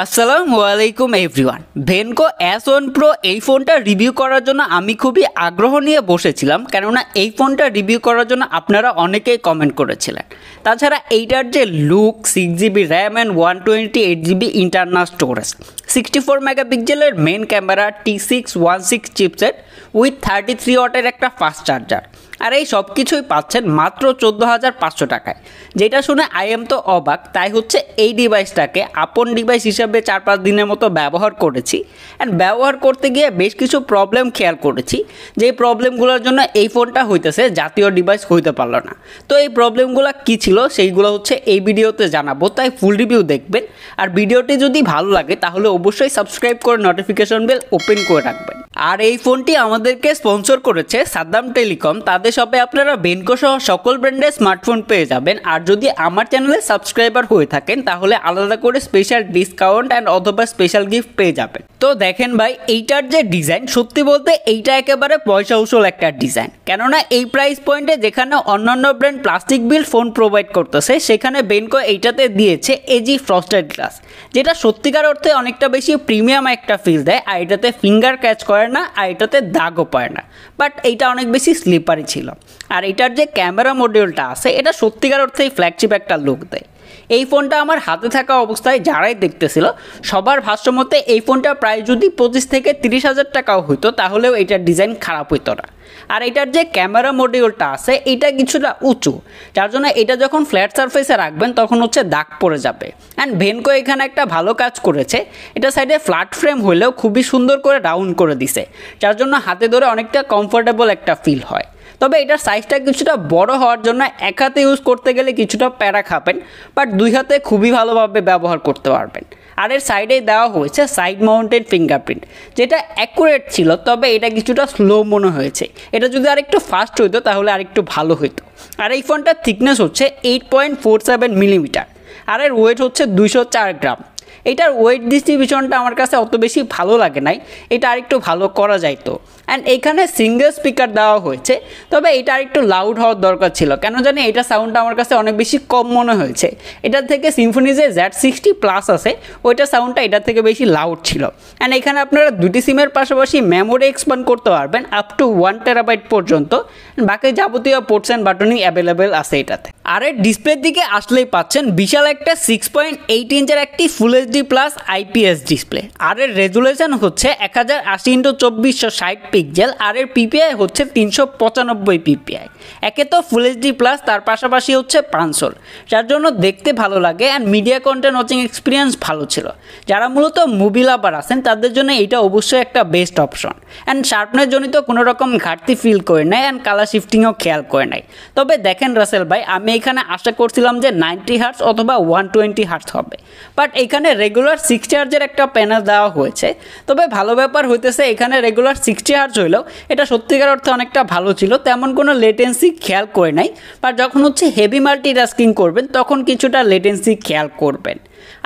আসসালামু আলাইকুম everyone. ভেনকো S1 Pro এই ফোনটা রিভিউ করার জন্য আমি খুবই আগ্রহ নিয়ে বসেছিলাম, কেননা এই ফোনটা রিভিউ করার জন্য আপনারা অনেকেই কমেন্ট করেছিলেন। তাছাড়া এইটার যে look, 6GB RAM and 128GB internal storage, 64 মেগাপিক্সেলের main camera, T616 chipset with 33 ওয়াটের একটা ফাস্ট চার্জার, আর এই সব কিছুই পাচ্ছেন মাত্র 14,500 টাকায়। যেটা শুনে তো অবাক। তাই হচ্ছে এই ডিভাইসটাকে আপন ডিভাইস হিসাবে 4-5 দিনের মতো ব্যবহার করেছি, অ্যান্ড ব্যবহার করতে গিয়ে বেশ কিছু প্রবলেম খেয়াল করেছি, যে প্রবলেমগুলোর জন্য এই ফোনটা হইতেছে জাতীয় ডিভাইস হইতে পারলো না। তো এই প্রবলেমগুলো কী ছিল সেইগুলো হচ্ছে এই ভিডিওতে জানাবো, তাই ফুল রিভিউ দেখবেন। আর ভিডিওটি যদি ভালো লাগে তাহলে অবশ্যই সাবস্ক্রাইব করে নোটিফিকেশন বেল ওপেন করে রাখবেন। আর এই ফোনটি আমাদেরকে স্পন্সর করেছে সাদ্দাম টেলিকম। তাদের শপে আপনারা বেনকো সহ সকল ব্র্যান্ডের স্মার্টফোন পেয়ে যাবেন। আর যদি আমার চ্যানেলে সাবস্ক্রাইবার হয়ে থাকেন তাহলে আলাদা করে স্পেশাল ডিসকাউন্ট অ্যান্ড অথবা স্পেশাল গিফট পেয়ে যাবেন। তো দেখেন ভাই, এইটার যে ডিজাইন, সত্যি বলতে এইটা একেবারে পয়সা উসুল একটা ডিজাইন। কেননা এই প্রাইস পয়েন্টে যেখানে অন্যান্য brand plastic build phone provide করতেছে, সেখানে বেনকো এইটাতে দিয়েছে এজি ফ্রস্টেড গ্লাস, যেটা সত্যিকার অর্থে অনেকটা বেশি প্রিমিয়াম একটা ফিল দেয়। আর এটাতে ফিঙ্গার ক্যাচ করে না, আর এটাতে দাগও পড়ে না, বাট এইটা অনেক বেশি স্লিপারি ছিল। আর এটার যে ক্যামেরা মডিউলটা আছে, এটা সত্যিকার অর্থেই ফ্ল্যাগশিপ একটা লুক দেয়। এই ফোনটা আমার হাতে থাকা অবস্থায় যারাই দেখতেছিল সবার ভাষ্যমতে এই ফোনটার প্রাইস যদি 25 থেকে 30,000 টাকাও হইতো তাহলেও এটার ডিজাইন খারাপ হইতো না। আর এটার যে ক্যামেরা মডিউলটা আছে এটা কিছুটা উঁচু, যার জন্য এটা যখন ফ্ল্যাট সারফেসে রাখবেন তখন হচ্ছে দাগ পড়ে যাবে। অ্যান্ড ভেনকো এখানে একটা ভালো কাজ করেছে, এটা সাইডে ফ্ল্যাট ফ্রেম হলেও খুবই সুন্দর করে রাউন্ড করে দিছে, যার জন্য হাতে ধরে অনেকটা কমফোর্টেবল একটা ফিল হয়। তবে এটার সাইজটা কিছুটা বড় হওয়ার জন্য এক হাতে ইউজ করতে গেলে কিছুটা প্যারা খাবেন, বাট দুই হাতে খুবই ভালোভাবে ব্যবহার করতে পারবেন। আর এর সাইডে দেওয়া হয়েছে সাইড মাউন্টেড ফিঙ্গারপ্রিন্ট, যেটা অ্যাকুরেট ছিল, তবে এটা কিছুটা স্লো মনে হয়েছে। এটা যদি আরেকটু ফাস্ট হইতো তাহলে আরেকটু ভালো হইতো। আর এই ফোনটার থিকনেস হচ্ছে 8.47 মিলিমিটার, আর এর ওয়েট হচ্ছে 204 গ্রাম। এটার ওয়েট ডিস্ট্রিবিউশনটা আমার কাছে অত বেশি ভালো লাগে নাই, এটা আরেকটু ভালো করা যাইতো। অ্যান্ড এইখানে সিঙ্গেল স্পিকার দেওয়া হয়েছে, তবে এটা আরেকটু লাউড হওয়ার দরকার ছিল। কেন জানি এটা সাউন্ডটা আমার কাছে অনেক বেশি কম মনে হয়েছে। এটার থেকে সিম্ফনি যে Z60+ আছে ওইটা সাউন্ডটা এটার থেকে বেশি লাউড ছিল। অ্যান্ড এখানে আপনারা দুটি সিমের পাশাপাশি মেমোরি এক্সপ্যান্ড করতে পারবেন আপ টু 1 টেরাবাইট পর্যন্ত। বাকি যাবতীয় পোর্টস অ্যান্ড বাটনই অ্যাভেলেবেল আছে এটাতে। আর এর ডিসপ্লের দিকে আসলেই পাচ্ছেন বিশাল একটা 6.8 ইঞ্চের একটি ফুল HD+ IPS ডিসপ্লে। আর এর রেজুলেশন হচ্ছে 1080x2460 পিক্সেল, আর এর PPI হচ্ছে 395 PPI। একে তো ফুল HD+, তার পাশাপাশি হচ্ছে পানসোল, যার জন্য দেখতে ভালো লাগে। And media content watching experience ভালো ছিল। যারা মূলত মুভি লাভার আছেন তাদের জন্য এটা অবশ্যই একটা বেস্ট অপশন। অ্যান্ড শার্পনেস জনিত কোনো রকম ঘাটতি ফিল করে নাই, অ্যান্ড কালার শিফটিংও খেয়াল করে নাই। তবে দেখেন রাসেল ভাই, আমি এখানে আশা করছিলাম যে 90 হার্টজ অথবা 120 হার্টজ হবে, বাট এখানে রেগুলার 60 হার্টজের একটা প্যানেল দেওয়া হয়েছে। তবে ভালো ব্যাপার হইতেছে, এখানে রেগুলার 60 হার্টজ হইলেও এটা সত্যিকার অর্থে অনেকটা ভালো ছিল, তেমন কোনো লেটেন্সি খেয়াল করে নাই। বাট যখন হচ্ছে হেভি মাল্টিটাস্কিং করবেন তখন কিছুটা লেটেন্সি খেয়াল করবেন।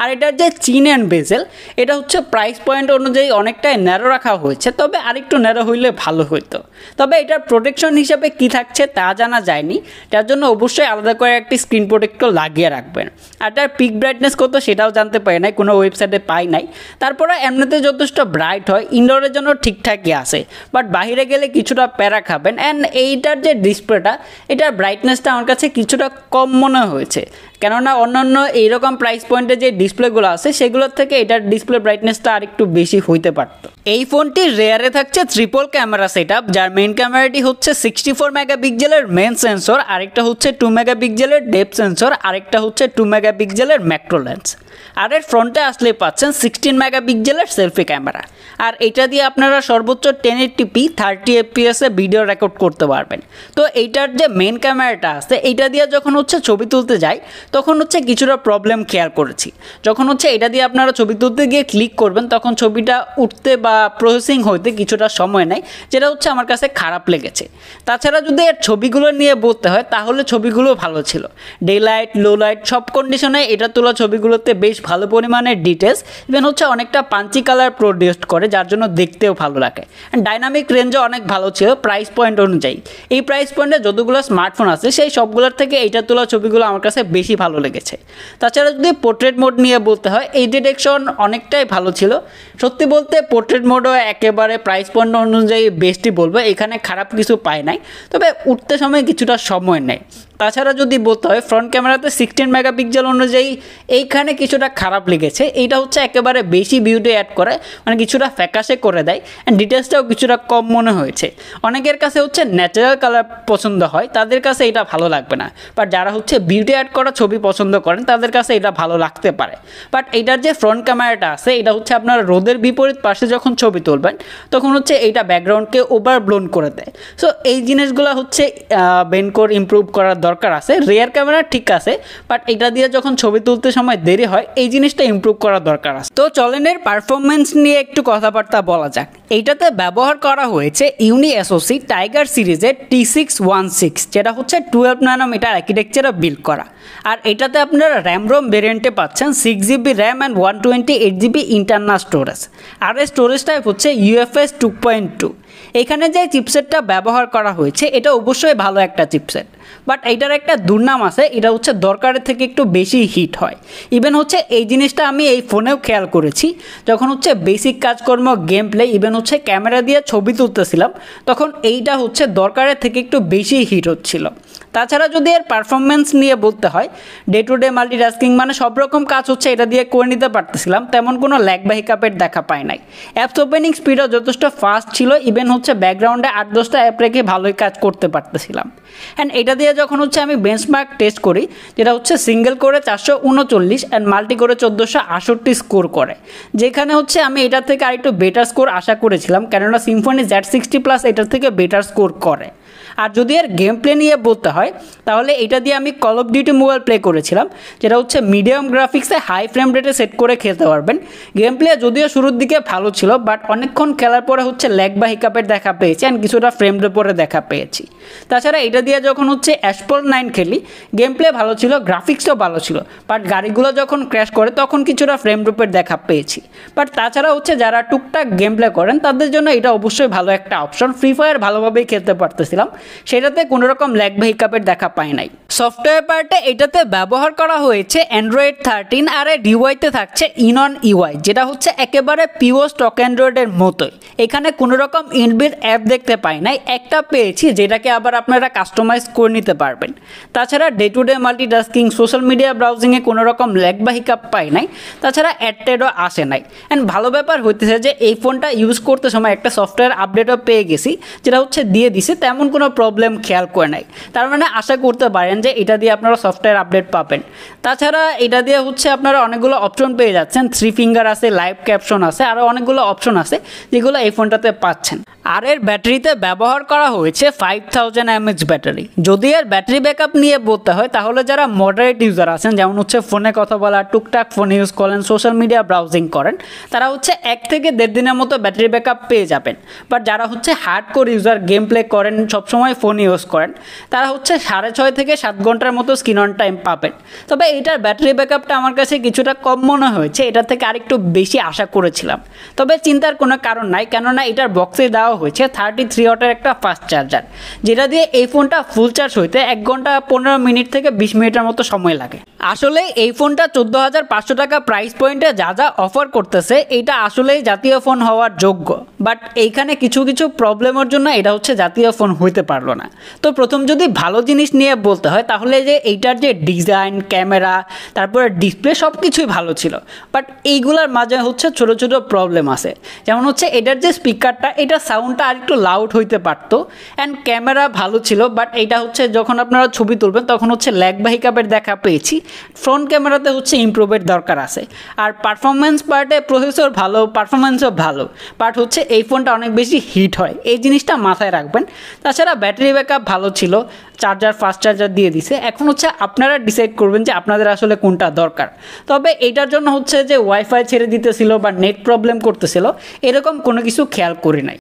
আর এটার যে চিন অ্যান্ড বেজেল, এটা হচ্ছে প্রাইস পয়েন্ট অনুযায়ী অনেকটাই ন্যারো রাখা হয়েছে, তবে আরেকটু ন্যারো হইলে ভালো হইতো। তবে এটার প্রোটেকশন হিসাবে কি থাকছে তা জানা যায়নি, যার জন্য অবশ্যই আলাদা করে একটি স্ক্রিন প্রোটেক্টর লাগিয়ে রাখবেন। আর এটার পিক ব্রাইটনেস কত সেটাও জানতে পারি নাই, কোনো ওয়েবসাইটে পাই নাই। তারপরে এমনিতে যথেষ্ট ব্রাইট হয়, ইনডোরের জন্য ঠিকঠাকই আছে, বাট বাইরে গেলে কিছুটা প্যারা খাবেন। অ্যান্ড এইটার যে ডিসপ্লেটা, এটার ব্রাইটনেসটা আমার কাছে কিছুটা কম মনে হয়েছে, কেননা অন্যান্য এইরকম প্রাইস পয়েন্টে যে ডিসপ্লেগুলো আছে সেগুলোর থেকে এটার ডিসপ্লে ব্রাইটনেসটা আরেকটু বেশি হইতে পারত। এই ফোনটি রেয়ারে থাকছে ট্রিপল ক্যামেরা সেটআপ, যার মেইন ক্যামেরাটি হচ্ছে 64 মেগাপিক্সেলের মেন সেন্সর, আরেকটা হচ্ছে 2 মেগাপিক্সেলের ডেপথ সেন্সর, আরেকটা হচ্ছে 2 মেগাপিক্সেলের ম্যাক্রো লেন্স। আর এর ফ্রন্টে আসলে পাচ্ছেন 16 মেগাপিক্সেলের সেলফি ক্যামেরা। আর এটা দিয়ে আপনারা সর্বোচ্চ 1080p 30 fps এ ভিডিও রেকর্ড করতে পারবেন। তো এইটার যে মেন ক্যামেরাটা আছে এইটা দিয়ে যখন হচ্ছে ছবি তুলতে যাই তখন হচ্ছে কিছুটা প্রবলেম খেয়াল করেছি। যখন হচ্ছে এটা দিয়ে আপনারা ছবি তুলতে গিয়ে ক্লিক করবেন তখন ছবিটা উঠতে বা প্রসেসিং হইতে কিছুটা সময় নেয়, যেটা হচ্ছে আমার কাছে খারাপ লেগেছে। তাছাড়া যদি এর ছবিগুলো নিয়ে বলতে হয় তাহলে ছবিগুলো ভালো ছিল। ডে লাইট, লো লাইট সব কন্ডিশনে এটা তোলা ছবিগুলোতে বেশ ভালো পরিমাণের ডিটেলস, ইভেন হচ্ছে অনেকটা পাঞ্চি কালার প্রডিউস করে, যার জন্য দেখতেও ভালো লাগে। অ্যান্ড ডাইনামিক রেঞ্জও অনেক ভালো ছিল প্রাইস পয়েন্ট অনুযায়ী। এই প্রাইস পয়েন্টে যতগুলো স্মার্টফোন আছে সেই সবগুলোর থেকে এইটা তোলা ছবিগুলো আমার কাছে বেশি ভালো লেগেছে। তাছাড়া যদি পোর্ট্রেট মোড নিয়ে বলতে হয়, এই ডিটেকশন অনেকটাই ভালো ছিল। সত্যি বলতে পোর্ট্রেট মোডও একেবারে প্রাইস পয়েন্ট অনুযায়ী বেস্টই বলবো, এখানে খারাপ কিছু পাই নাই, তবে উঠতে সময় কিছুটা সময় নেয়। তাছাড়া যদি বলতে হয় ফ্রন্ট ক্যামেরাতে 16 মেগাপিক্সেল অনুযায়ী এইখানে কিছুটা খারাপ লেগেছে। এইটা হচ্ছে একেবারে বেশি বিউটি অ্যাড করে, মানে কিছুটা ফ্যাকাশে করে দেয়, অ্যান্ড ডিটেলসটাও কিছুটা কম মনে হয়েছে। অনেকের কাছে হচ্ছে ন্যাচারাল কালার পছন্দ হয়, তাদের কাছে এটা ভালো লাগবে না, বাট যারা হচ্ছে বিউটি অ্যাড করা ছবি পছন্দ করেন তাদের কাছে এটা ভালো লাগতে পারে। বাট এটার যে ফ্রন্ট ক্যামেরাটা আছে এটা হচ্ছে আপনার রোদের বিপরীত পাশে যখন ছবি তুলবেন তখন হচ্ছে এইটা ব্যাকগ্রাউন্ডকে ওভারব্লোন করে দেয়। সো এই জিনিসগুলো হচ্ছে বেনকোর ইমপ্রুভ করার দরকার আছে। রিয়ার ক্যামেরা ঠিক আছে, বাট এটা দিয়ে যখন ছবি তুলতে সময় দেরি হয় এই জিনিসটা ইমপ্রুভ করার দরকার আছে। তো চলেন এর পারফরমেন্স নিয়ে একটু কথাবার্তা বলা যাক। এইটাতে ব্যবহার করা হয়েছে ইউনি এসওসি টাইগার সিরিজের T616, যেটা হচ্ছে 12 ন্যানোমিটার আর্কিটেকচারে বিল্ড করা। আর এটাতে আপনারা র্যাম রোম ভেরিয়েন্টে পাচ্ছেন 6GB RAM and 128GB internal storage. আর এই স্টোরেজ টাইপ হচ্ছে UFS 2.2। এখানে যে চিপসেটটা ব্যবহার করা হয়েছে এটা অবশ্যই ভালো একটা চিপসেট, বাট এইটার একটা দুর্নাম আছে, এটা হচ্ছে দরকারের থেকে একটু বেশি হিট হয়। ইভেন হচ্ছে এই জিনিসটা আমি এই ফোনেও খেয়াল করেছি, যখন হচ্ছে বেসিক কাজকর্ম গেম প্লে ইভেন হচ্ছে ক্যামেরা দিয়ে ছবি তুলতেছিলাম তখন এইটা হচ্ছে দরকারের থেকে একটু বেশি হিট হচ্ছিল। তাছাড়া যদি এর পারফরমেন্স নিয়ে বলতে হয়, ডে টু ডে মাল্টিটাস্কিং মানে সব রকম কাজ হচ্ছে এটা দিয়ে করে নিতে পারতেছিলাম, তেমন কোনো ল্যাগ বা হিকাপের দেখা পাই নাই। অ্যাপস ওপেনিং স্পিডও যথেষ্ট ফাস্ট ছিল, ইভেন হচ্ছে ব্যাকগ্রাউন্ডে 8-10টা অ্যাপ রেখে ভালোই কাজ করতে পারতেছিলাম। অ্যান্ড এটা দিয়ে যখন হচ্ছে আমি বেঞ্চমার্ক টেস্ট করি, যেটা হচ্ছে সিঙ্গেল করে 439 অ্যান্ড মাল্টি করে 1468 স্কোর করে, যেখানে হচ্ছে আমি এটার থেকে আরেকটু বেটার স্কোর আশা করেছিলাম, কেননা সিম্ফনি Z60+ এটার থেকে বেটার স্কোর করে। আর যদি এর গেম প্লে নিয়ে বলতে হয় তাহলে এটা দিয়ে আমি call of duty mobile play করেছিলাম, যেটা হচ্ছে মিডিয়াম গ্রাফিক্সে হাই ফ্রেম রেটে সেট করে খেলতে পারবেন। গেম প্লে যদিও শুরুর দিকে ভালো ছিল, বাট অনেকক্ষণ খেলার পরে হচ্ছে ল্যাগ বা হিকাপের দেখা পেয়েছি অ্যান্ড কিছুটা ফ্রেম রেট পরে দেখা পেয়েছি। তাছাড়া এটা দিয়ে যখন হচ্ছে অ্যাশপল 9 খেলি গেম প্লে ভালো ছিল, গ্রাফিক্সও ভালো ছিল, বাট গাড়িগুলো যখন ক্র্যাশ করে তখন কিছুটা ফ্রেম রেটের দেখা পেয়েছি। বাট তাছাড়া হচ্ছে যারা টুকটাক গেম প্লে করেন তাদের জন্য এটা অবশ্যই ভালো একটা অপশন। ফ্রি ফায়ার ভালোভাবেই খেলতে পারতেছিলাম, সেটাতে কোনো রকম ল্যাগ বা হিকাপের দেখা পাই নাই। সফটওয়্যার পার্টে এটাতে ব্যবহার করা হয়েছে অ্যান্ড্রয়েড 13, আর এর ইউআইতে থাকছে ইনন ইউআই, যেটা হচ্ছে একেবারে পিওর স্টক অ্যান্ড্রয়েডের মতোই। এখানে কোনো রকম ইনবিল্ট অ্যাপ দেখতে পাই নাই, একটা পেয়েছি যেটাকে আবার আপনারা কাস্টমাইজ করে নিতে পারবেন। তাছাড়া day to day multitasking social media ব্রাউজিংয়ে কোনো রকম ল্যাগ বা হিকাপ পাই নাই, তাছাড়া অ্যাডটেডও আসে নাই। অ্যান্ড ভালো ব্যাপার হইতেছে যে এই ফোনটা ইউজ করতে সময় একটা সফটওয়্যার আপডেটও পেয়ে গেছি, যেটা হচ্ছে দিয়ে দিছে, তেমন কোনো প্রবলেম খেয়াল করে নাই। তার মানে আশা করতে পারেন যে এটা দিয়ে আপনারা সফটওয়্যার আপডেট পাবেন। তাছাড়া এটা দিয়ে হচ্ছে আপনারা অনেকগুলো অপশন পেয়ে যাচ্ছেন, 3 ফিঙ্গার আছে, লাইভ ক্যাপশন আছে, আরও অনেকগুলো অপশন আছে যেগুলো এই ফোনটাতে পাচ্ছেন। আর এর ব্যাটারিতে ব্যবহার করা হয়েছে 5000 mAh ব্যাটারি। যদি এর ব্যাটারি ব্যাকআপ নিয়ে বলতে হয় তাহলে যারা মডারেট ইউজার আছেন, যেমন হচ্ছে ফোনে কথা বলা, টুকটাক ফোন ইউজ করেন, সোশ্যাল মিডিয়া ব্রাউজিং করেন, তারা হচ্ছে 1 থেকে 1.5 দিনের মতো ব্যাটারি ব্যাকআপ পেয়ে যাবেন। বাট যারা হচ্ছে হার্ডকোর ইউজার, গেম প্লে করেন, সবসময় ফোন ইউজ করেন, তারা হচ্ছে 6.5 থেকে 7 ঘন্টার মতো স্ক্রিন অন টাইম পাবেন। তবে এটার ব্যাটারি ব্যাকআপটা আমার কাছে কিছুটা কম মনে হয়েছে, এটার থেকে আরেকটু বেশি আশা করেছিলাম। তবে চিন্তার কোনো কারণ নাই, কেননা এটার বক্সে দেওয়া হয়েছে 33 ওয়াটের একটা ফাস্ট চার্জার, যেটা দিয়ে এই ফোনটা ফুল চার্জ হইতে 1 ঘন্টা 15 মিনিট থেকে 20 মিনিটের মতো সময় লাগে। আসলে এই ফোনটা 14,500 টাকা প্রাইস পয়েন্টে যা যা অফার করতেছে এটা আসলেই জাতীয় ফোন হওয়ার যোগ্য, বাট এইখানে কিছু কিছু প্রবলেমের জন্য এটা হচ্ছে জাতীয় ফোন হইতে পারলো না। তো প্রথম যদি ভালো জিনিস নিয়ে বলতে হয় তাহলে যে এইটার যে ডিজাইন, ক্যামেরা, তারপরে ডিসপ্লে সব কিছুই ভালো ছিল, বাট এইগুলোর মাঝে হচ্ছে ছোটো ছোটো প্রবলেম আছে। যেমন হচ্ছে এটার যে স্পিকারটা, এটা সাউন্ডটা আর একটু লাউড হইতে পারতো, অ্যান্ড ক্যামেরা ভালো ছিল, বাট এইটা হচ্ছে যখন আপনারা ছবি তুলবেন তখন হচ্ছে ল্যাগ বা হিকাপের দেখা পেয়েছি। ফ্রন্ট ক্যামেরাতে হচ্ছে ইমপ্রুভের দরকার আছে। আর পারফরমেন্স পার্টে প্রসেসর ভালো, পারফরমেন্সও ভালো, বাট হচ্ছে এই ফোনটা অনেক বেশি হিট হয়, এই জিনিসটা মাথায় রাখবেন। তাছাড়া ব্যাটারি ব্যাকআপ ভালো ছিল, চার্জার ফাস্ট চার্জার দিয়ে দিছে। এখন হচ্ছে আপনারা ডিসাইড করবেন যে আপনাদের আসলে কোনটা দরকার। তবে এইটার জন্য হচ্ছে যে ওয়াইফাই ছেড়ে দিতেছিল বা নেট প্রবলেম করতেছিল এরকম কোনো কিছু খেয়াল করি নাই।